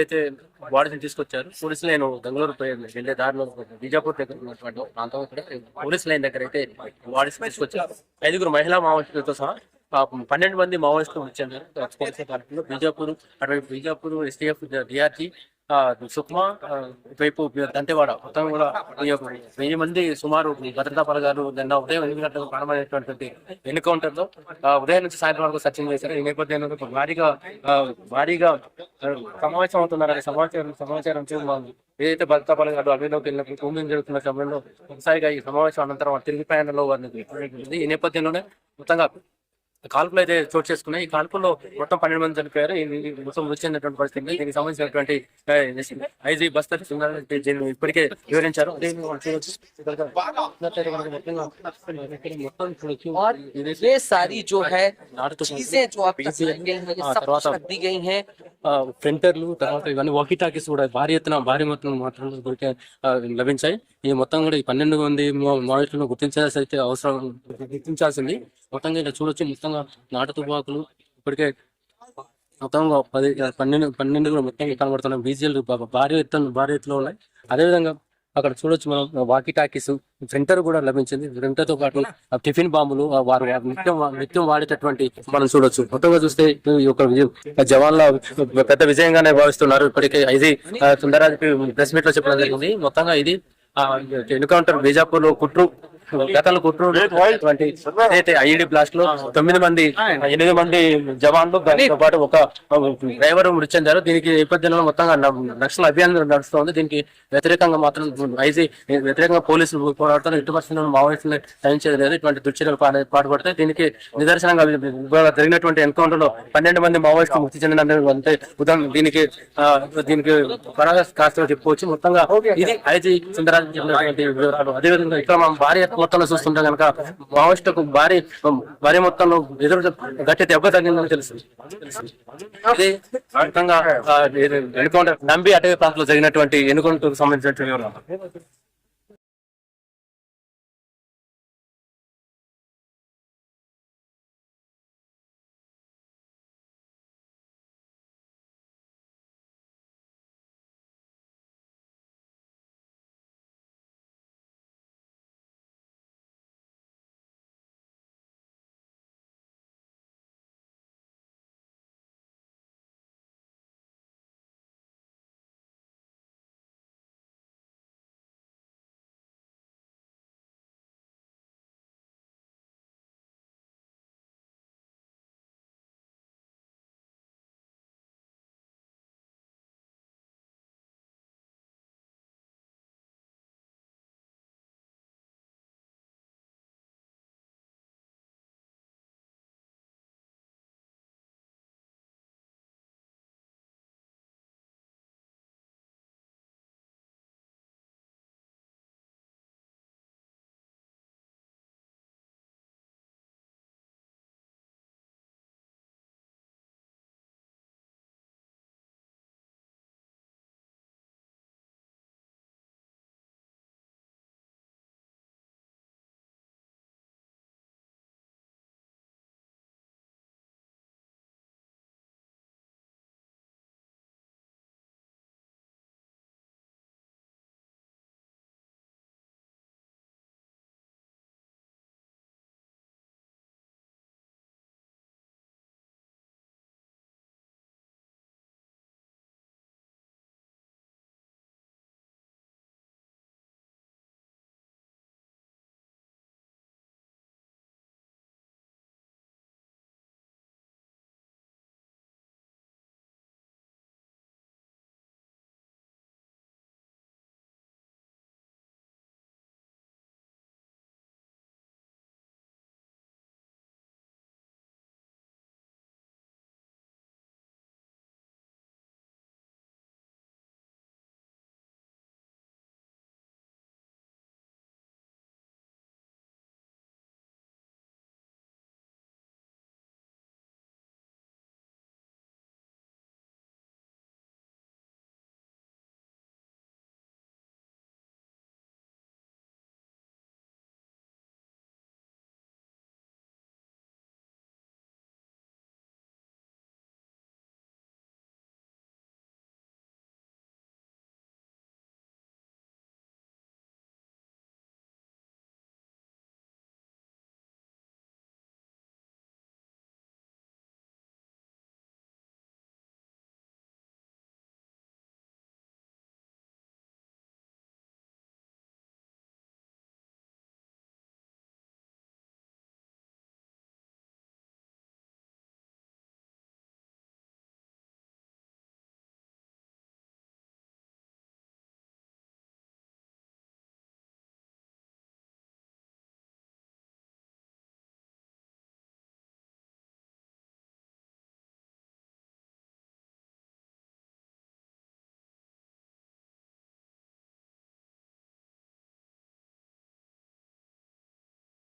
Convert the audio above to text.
అయితే బాడీని తీసుకొచ్చారు. పోలీసులు నేను బెంగళూరు వెళ్లే దారిలో బీజాపూర్ దగ్గర ఉన్నటువంటి ప్రాంతం ఇక్కడ పోలీస్ లైన్ దగ్గర అయితే బాడీస్ తీసుకొచ్చారు. 5 మహిళా మావోయిస్టులతో సహా 12 మంది మావోయిస్టులు వచ్చారు. బీజాపూర్ ఎస్టీఎఫ్ డిఆర్జీ సుక్మా ఇటువైపు దంతెవాడ మొత్తం కూడా 1000 మంది సుమారు భద్రతా బలగాలు నిన్న ఉదయం 8 గంటలకు ప్రారంభమైనటువంటి ఎన్కౌంటర్ లో ఉదయం నుంచి సాయంత్రం వరకు సర్చింగ్ చేశారు. ఈ నేపథ్యంలో భారీగా సమావేశం అవుతున్నారనే సమాచారం ఏదైతే భద్రతా బలగాలు అడవిలోకి వెళ్ళినప్పుడు కూంబింగ్ జరుగుతున్న సమయంలో ఒకసారిగా ఈ సమావేశం అనంతరం తిరిగి ప్రయాణంలో వారిని ఈ నేపథ్యంలోనే మొత్తంగా కాల్పులు అయితే చోటు చేసుకున్నాయి. ఈ కాల్పుల్లో మొత్తం 12 మంది చనిపోయారు. మొత్తం మృతి చెందినటువంటి పరిస్థితి. దీనికి సంబంధించినటువంటి ఐజీ బస్తర్ ఇప్పటికే వివరించారు. ప్రింటర్లు తర్వాత ఇవన్నీ వాకీ టాకీస్ కూడా భారీ మొత్తం మాత్రం లభించాయి. ఈ మొత్తం కూడా ఈ 12 మంది మావోయిస్టులను గుర్తించాల్సింది. మొత్తంగా ఇక్కడ చూడొచ్చు. మొత్తంగా నాటు తుపాకులు ఇప్పటికే మొత్తంగా 12 కూడా మొత్తం కనబడుతున్నాయి. బీజీఎల్ భారీ ఎత్తులో ఉన్నాయి. అదేవిధంగా అక్కడ చూడొచ్చు మనం వాకీ టాకీస్ ప్రింటర్ కూడా లభించింది. ప్రింటర్ తో పాటు టిఫిన్ బాంబులు వారు నిత్యం వాడేటటువంటి మనం చూడొచ్చు. మొత్తంగా చూస్తే ఈ యొక్క జవాన్ల పెద్ద విజయంగానే భావిస్తున్నారు. ఇప్పటికే ఐజీ సుందరరాజు ప్రెస్ మీట్ లో చెప్పడం జరిగింది. మొత్తంగా ఇది ఎన్కౌంటర్ బీజాపూర్ లో గతంలో అయితే ఐఈడి బ్లాస్ట్ లో 8 మంది జవాన్లు దానితో పాటు ఒక డ్రైవర్ మృతి చెందారు. దీనికి నేపథ్యంలో మొత్తంగా నక్సల్ అభియాన్ నడుస్తోంది. దీనికి వ్యతిరేకంగా మాత్రం వ్యతిరేకంగా పోలీసులు పోరాడుతున్న ఎట్టి పరిస్థితుల్లో మావోయిస్టులు సహించేది లేదు. ఇటువంటి దుశ్చర్యలు పాటుపడితే దీనికి నిదర్శనంగా జరిగినటువంటి ఎన్కౌంటర్ లో 12 మంది మావోయిస్టులు మృతి చెందినంటే దీనికి కాస్త చెప్పుకోవచ్చు. మొత్తంగా ఇది ఐజీ సుందరరాజు చెప్పినటువంటి వివరాలు. అదేవిధంగా ఇక్కడ మనం భారీ మొత్తంలో చూస్తుంటే కనుక మావోయిస్టులకు భారీ మొత్తంలో గట్టి దెబ్బ తగ్గిందని తెలుసు. ఇది మొత్తంగా ఎన్కౌంటర్ నంబి అటవీ ప్రాంతంలో జరిగినటువంటి ఎన్కౌంటర్ సంబంధించిన వివరాలు.